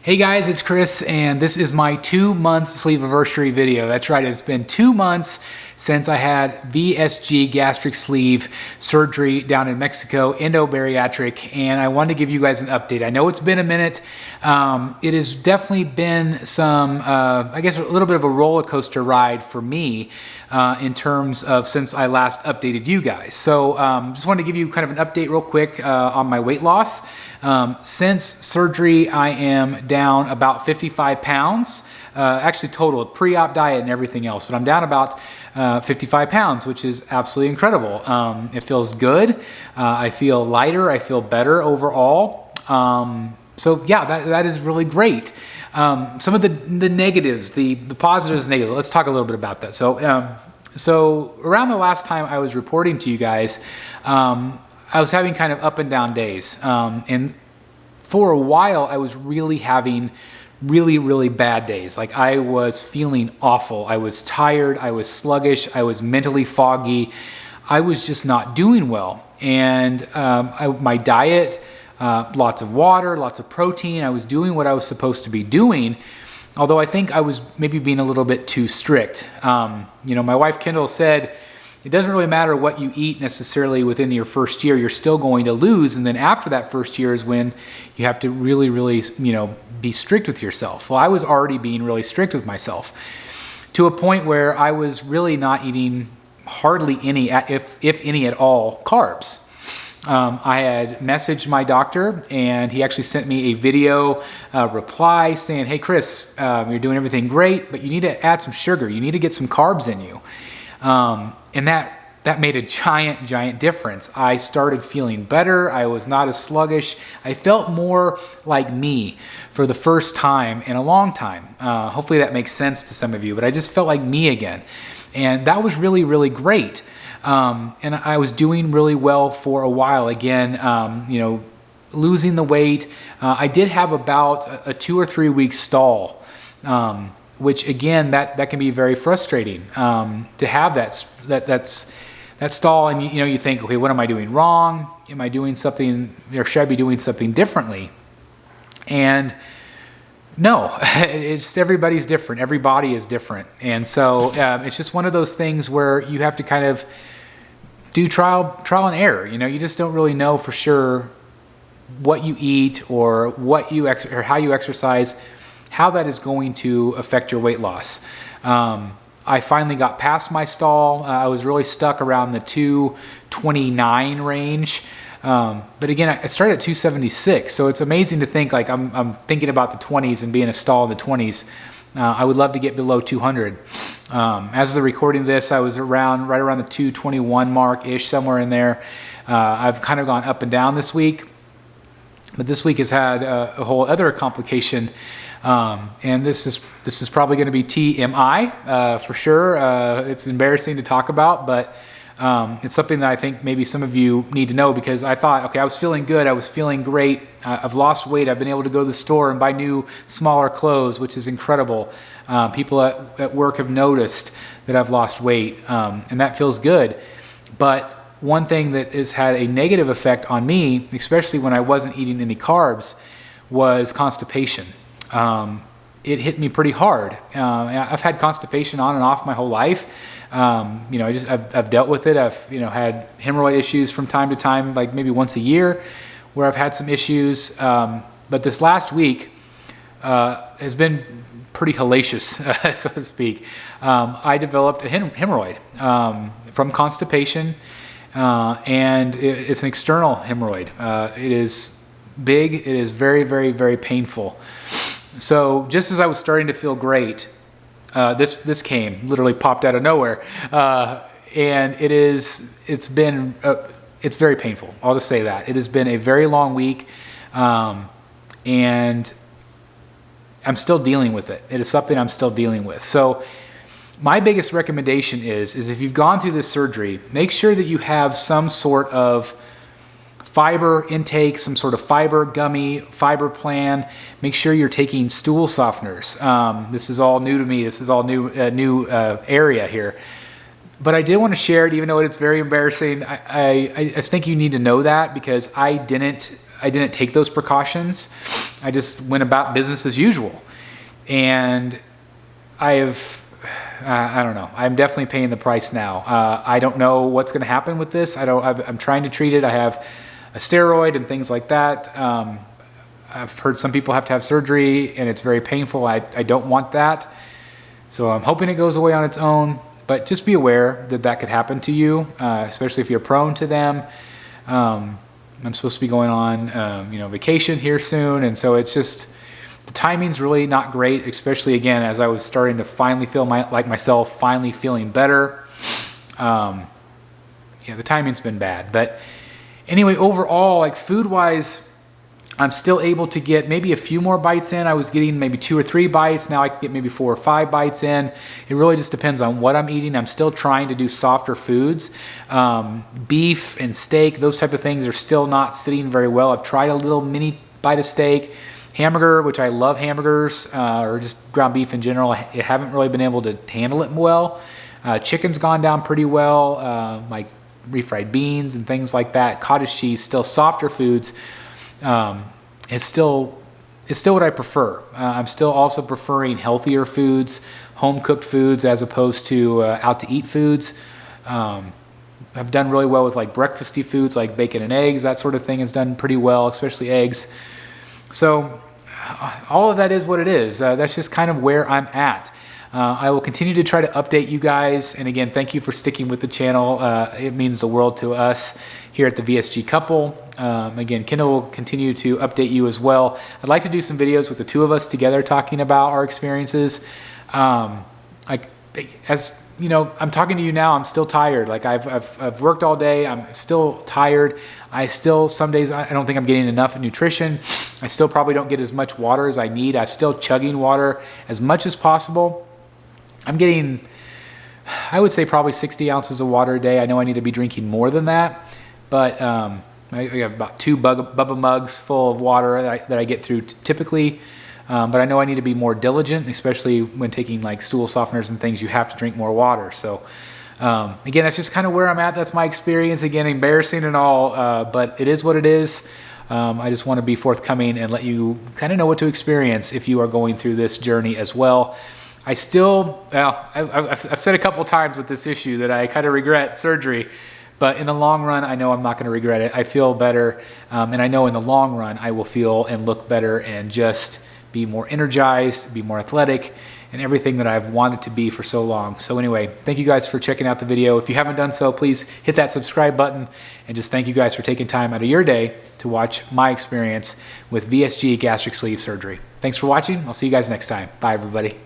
Hey guys, it's Chris, and this is my 2-month sleeve-iversary video. That's right, it's been 2 months since I had VSG gastric sleeve surgery down in Mexico, endobariatric, and I wanted to give you guys an update. I know it's been a minute. It has definitely been some, I guess, a little bit of a roller coaster ride for me in terms of since I last updated you guys. So just wanted to give you kind of an update real quick on my weight loss. Since surgery, I am down about 55 pounds, actually total, pre-op diet and everything else, but I'm down about 55 pounds, which is absolutely incredible. It feels good. I feel lighter. I feel better overall. So yeah, that is really great. Some of the negatives, the positives and negatives, let's talk a little bit about that. So around the last time I was reporting to you guys, I was having kind of up and down days. And for a while, I was really having really bad days. Like I was feeling awful. I was tired. I was sluggish. I was mentally foggy. I was just not doing well. And my diet, lots of water, lots of protein. I was doing what I was supposed to be doing. Although I think I was maybe being a little bit too strict. My wife Kendall said, it doesn't really matter what you eat necessarily within your first year, you're still going to lose. And then after that first year is when you have to really, be strict with yourself. Well, I was already being really strict with myself to a point where I was really not eating hardly any, if any at all, carbs. I had messaged my doctor and he actually sent me a video reply saying, hey, Chris, you're doing everything great, but you need to add some sugar. You need to get some carbs in you. And that made a giant difference. I started feeling better. I was not as sluggish. I felt more like me for the first time in a long time. Hopefully that makes sense to some of you, but I just felt like me again. And that was really great. And I was doing really well for a while again, losing the weight. I did have about a 2 or 3 week stall, which again, that can be very frustrating to have that stall, and you think, okay, what am I doing wrong? Am I doing something, or should I be doing something differently? And no, it's everybody's different. Every body is different, and so it's just one of those things where you have to kind of do trial and error. You just don't really know for sure what you eat or or how you exercise, how that is going to affect your weight loss. I finally got past my stall. I was really stuck around the 229 range. But again, I started at 276. So it's amazing to think like I'm thinking about the 20s and being a stall in the 20s. I would love to get below 200. As of the recording of this, I was right around the 221 mark-ish, somewhere in there. I've kind of gone up and down this week. But this week has had a whole other complication. And this is probably going to be TMI for sure. It's embarrassing to talk about, but it's something that I think maybe some of you need to know, because I thought, okay, I was feeling good. I was feeling great. I've lost weight. I've been able to go to the store and buy new, smaller clothes, which is incredible. People at work have noticed that I've lost weight, and that feels good. But one thing that has had a negative effect on me, especially when I wasn't eating any carbs, was constipation. It hit me pretty hard. I've had constipation on and off my whole life. I've dealt with it. I've, had hemorrhoid issues from time to time, like maybe once a year, where I've had some issues. But this last week, has been pretty hellacious, so to speak. I developed a hemorrhoid, from constipation, and it's an external hemorrhoid. It is big. It is very painful. So just as I was starting to feel great, this came, literally popped out of nowhere, and it's very painful. I'll just say that it has been a very long week, and I'm still dealing with it. It is something I'm still dealing with. So my biggest recommendation is if you've gone through this surgery, make sure that you have some sort of fiber intake, some sort of fiber gummy, fiber plan. Make sure you're taking stool softeners. This is all new to me. This is all new area here. But I did want to share it, even though it's very embarrassing. I think you need to know that, because I didn't I didn't take those precautions. I just went about business as usual. And I don't know. I'm definitely paying the price now. I don't know what's going to happen with this. I'm trying to treat it. I have a steroid and things like that. I've heard some people have to have surgery and it's very painful. I don't want that. So I'm hoping it goes away on its own, but just be aware that that could happen to you, especially if you're prone to them. I'm supposed to be going on, vacation here soon. And so it's just, the timing's really not great, especially again, as I was starting to finally feel myself finally feeling better. The timing's been bad, but anyway, overall, like food wise, I'm still able to get maybe a few more bites in. I was getting maybe 2 or 3 bites. Now I can get maybe 4 or 5 bites in. It really just depends on what I'm eating. I'm still trying to do softer foods. Beef and steak, those type of things are still not sitting very well. I've tried a little mini bite of steak. Hamburger, which I love hamburgers, or just ground beef in general. I haven't really been able to handle it well. Chicken's gone down pretty well, like refried beans and things like that. Cottage cheese, still softer foods. It's still what I prefer. I'm still also preferring healthier foods, home cooked foods as opposed to out to eat foods. I've done really well with like breakfasty foods like bacon and eggs. That sort of thing has done pretty well, especially eggs. So all of that is what it is. That's just kind of where I'm at. I will continue to try to update you guys. And again, thank you for sticking with the channel. It means the world to us here at the VSG Couple. Again, Kendall will continue to update you as well. I'd like to do some videos with the two of us together talking about our experiences. As you know, I'm talking to you now, I'm still tired. Like I've worked all day. I'm still tired. Some days I don't think I'm getting enough nutrition. I still probably don't get as much water as I need. I'm still chugging water as much as possible. I'm getting, I would say probably 60 ounces of water a day. I know I need to be drinking more than that, but I have about 2 Bubba mugs full of water that I get through typically. But I know I need to be more diligent, especially when taking like stool softeners and things. You have to drink more water. So again, that's just kind of where I'm at. That's my experience. Again, embarrassing and all, but it is what it is. I just want to be forthcoming and let you kind of know what to experience if you are going through this journey as well. I've said a couple times with this issue that I kind of regret surgery, but in the long run, I know I'm not going to regret it. I feel better, and I know in the long run, I will feel and look better and just be more energized, be more athletic, and everything that I've wanted to be for so long. So anyway, thank you guys for checking out the video. If you haven't done so, please hit that subscribe button, and just thank you guys for taking time out of your day to watch my experience with VSG gastric sleeve surgery. Thanks for watching. I'll see you guys next time. Bye, everybody.